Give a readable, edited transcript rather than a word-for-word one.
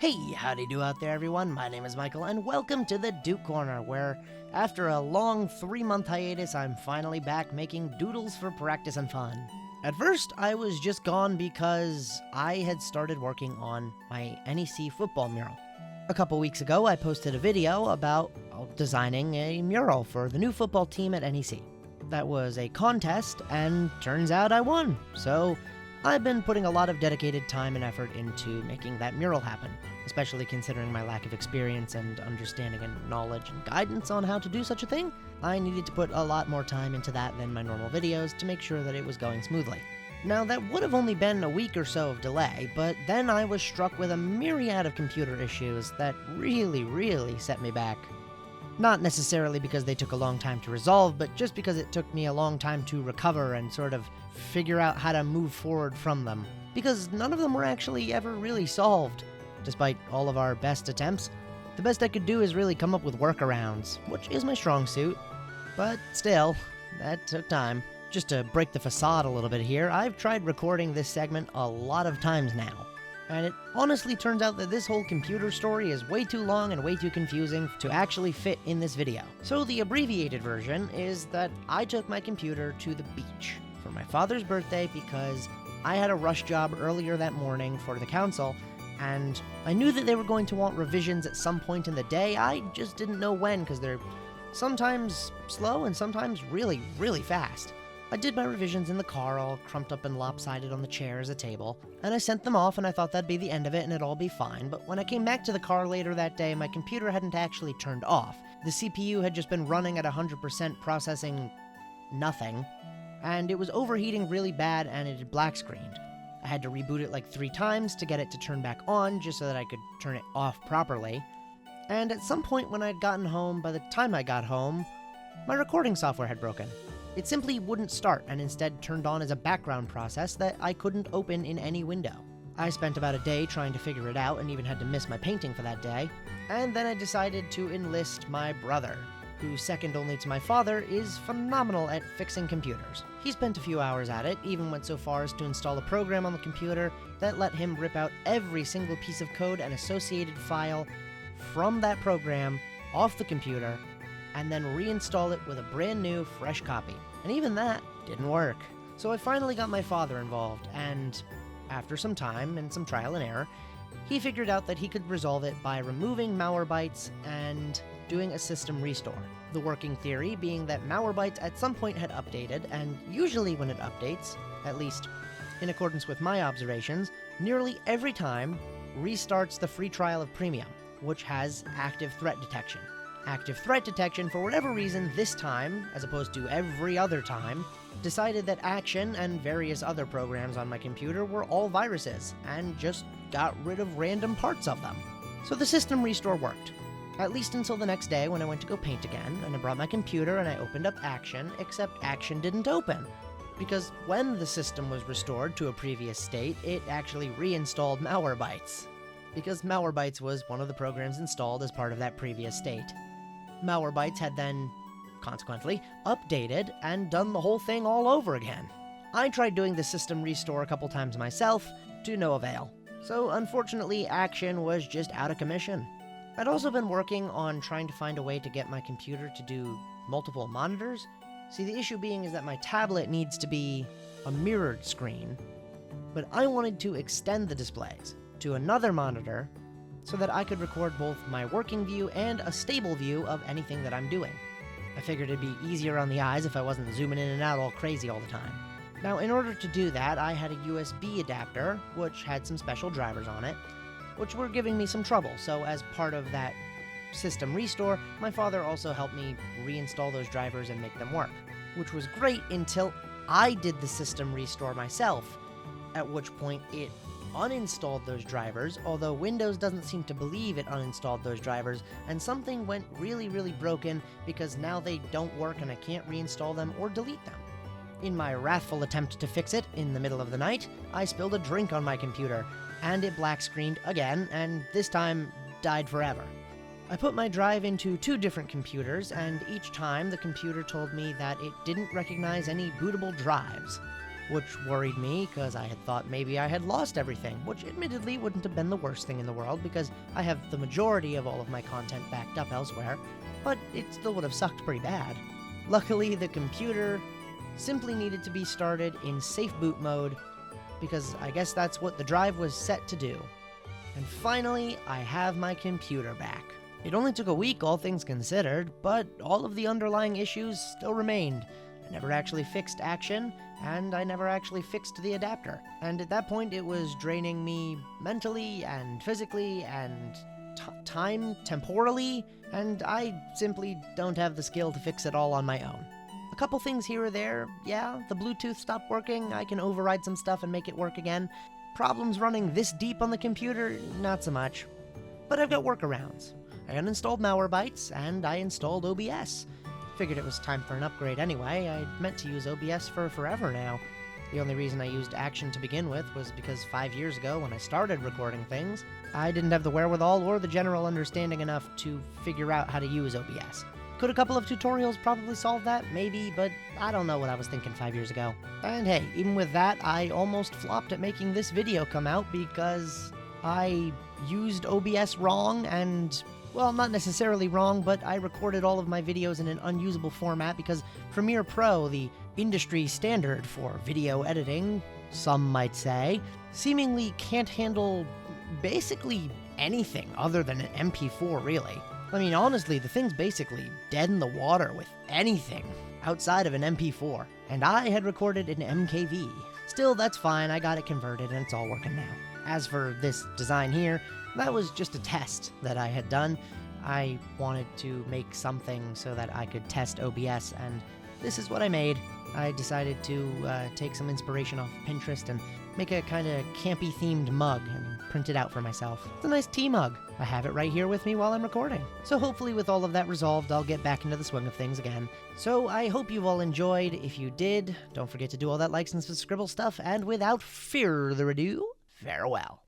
Hey, howdy do out there, everyone. My name is Michael, and welcome to the Duke Corner, where, after a long 3-month hiatus, I'm finally back making doodles for practice and fun. At first, I was just gone because I had started working on my NEC football mural. A couple weeks ago, I posted a video about designing a mural for the new football team at NEC. That was a contest, and turns out I won, so I've been putting a lot of dedicated time and effort into making that mural happen, especially considering my lack of experience and understanding and knowledge and guidance on how to do such a thing. I needed to put a lot more time into that than my normal videos to make sure that it was going smoothly. Now, that would have only been a week or so of delay, but then I was struck with a myriad of computer issues that really set me back. Not necessarily because they took a long time to resolve, but just because it took me a long time to recover and sort of figure out how to move forward from them. Because none of them were actually ever really solved, despite all of our best attempts. The best I could do is really come up with workarounds, which is my strong suit. But still, that took time. Just to break the facade a little bit here, I've tried recording this segment a lot of times now. And it honestly turns out that this whole computer story is way too long and way too confusing to actually fit in this video. So the abbreviated version is that I took my computer to the beach for my father's birthday because I had a rush job earlier that morning for the council, and I knew that they were going to want revisions at some point in the day. I just didn't know when, because they're sometimes slow and sometimes really fast. I did my revisions in the car, all crumped up and lopsided on the chair as a table, and I sent them off, and I thought that'd be the end of it and it'd all be fine. But when I came back to the car later that day, my computer hadn't actually turned off. The CPU had just been running at 100% processing nothing, and it was overheating really bad and it had black screened. I had to reboot it like 3 times to get it to turn back on just so that I could turn it off properly. And at some point when I'd gotten home, by the time I got home, my recording software had broken. It simply wouldn't start and instead turned on as a background process that I couldn't open in any window. I spent about a day trying to figure it out and even had to miss my painting for that day. And then I decided to enlist my brother, who, second only to my father, is phenomenal at fixing computers. He spent a few hours at it, even went so far as to install a program on the computer that let him rip out every single piece of code and associated file from that program off the computer and then reinstall it with a brand new, fresh copy. And even that didn't work. So I finally got my father involved, and after some time and some trial and error, he figured out that he could resolve it by removing Malwarebytes and doing a system restore. The working theory being that Malwarebytes at some point had updated, and usually when it updates, at least in accordance with my observations, nearly every time restarts the free trial of Premium, which has active threat detection. Active threat detection, for whatever reason this time, as opposed to every other time, decided that Action and various other programs on my computer were all viruses, and just got rid of random parts of them. So the system restore worked. At least until the next day when I went to go paint again, and I brought my computer and I opened up Action, except Action didn't open. Because when the system was restored to a previous state, it actually reinstalled Malwarebytes. Because Malwarebytes was one of the programs installed as part of that previous state. Malwarebytes had then, consequently, updated and done the whole thing all over again. I tried doing the system restore a couple times myself, to no avail. So unfortunately, Action was just out of commission. I'd also been working on trying to find a way to get my computer to do multiple monitors. See, the issue being is that my tablet needs to be a mirrored screen, but I wanted to extend the displays to another monitor so that I could record both my working view and a stable view of anything that I'm doing. I figured it'd be easier on the eyes if I wasn't zooming in and out all crazy all the time. Now, in order to do that, I had a USB adapter, which had some special drivers on it, which were giving me some trouble. So as part of that system restore, my father also helped me reinstall those drivers and make them work, which was great until I did the system restore myself, at which point it uninstalled those drivers, although Windows doesn't seem to believe it uninstalled those drivers, and something went really broken because now they don't work and I can't reinstall them or delete them. In my wrathful attempt to fix it in the middle of the night, I spilled a drink on my computer, and it black screened again, and this time died forever. I put my drive into 2 different computers, and each time the computer told me that it didn't recognize any bootable drives. which worried me because I had thought maybe I had lost everything, which admittedly wouldn't have been the worst thing in the world because I have the majority of all of my content backed up elsewhere, but it still would have sucked pretty bad. Luckily, the computer simply needed to be started in safe boot mode because I guess that's what the drive was set to do. And finally, I have my computer back. It only took a week, all things considered, but all of the underlying issues still remained. I never actually fixed Action, and I never actually fixed the adapter. And at that point, it was draining me mentally and physically and temporally, and I simply don't have the skill to fix it all on my own. A couple things here or there, yeah, the Bluetooth stopped working, I can override some stuff and make it work again. Problems running this deep on the computer, not so much. But I've got workarounds. I uninstalled Malwarebytes, and I installed OBS. Figured it was time for an upgrade anyway. I meant to use OBS for forever now. The only reason I used Action to begin with was because 5 years ago, when I started recording things, I didn't have the wherewithal or the general understanding enough to figure out how to use OBS. Could a couple of tutorials probably solve that? Maybe, but I don't know what I was thinking 5 years ago. And hey, even with that, I almost flopped at making this video come out because I used OBS wrong and, well, not necessarily wrong, but I recorded all of my videos in an unusable format because Premiere Pro, the industry standard for video editing, some might say, seemingly can't handle basically anything other than an MP4, really. I mean, honestly, the thing's basically dead in the water with anything outside of an MP4, and I had recorded in MKV. Still, that's fine, I got it converted and it's all working now. As for this design here, that was just a test that I had done. I wanted to make something so that I could test OBS, and this is what I made. I decided to take some inspiration off Pinterest and make a kind of campy themed mug and print it out for myself. It's a nice tea mug. I have it right here with me while I'm recording. So hopefully with all of that resolved, I'll get back into the swing of things again. So I hope you've all enjoyed. If you did, don't forget to do all that likes and subscribe stuff, and without further ado, farewell.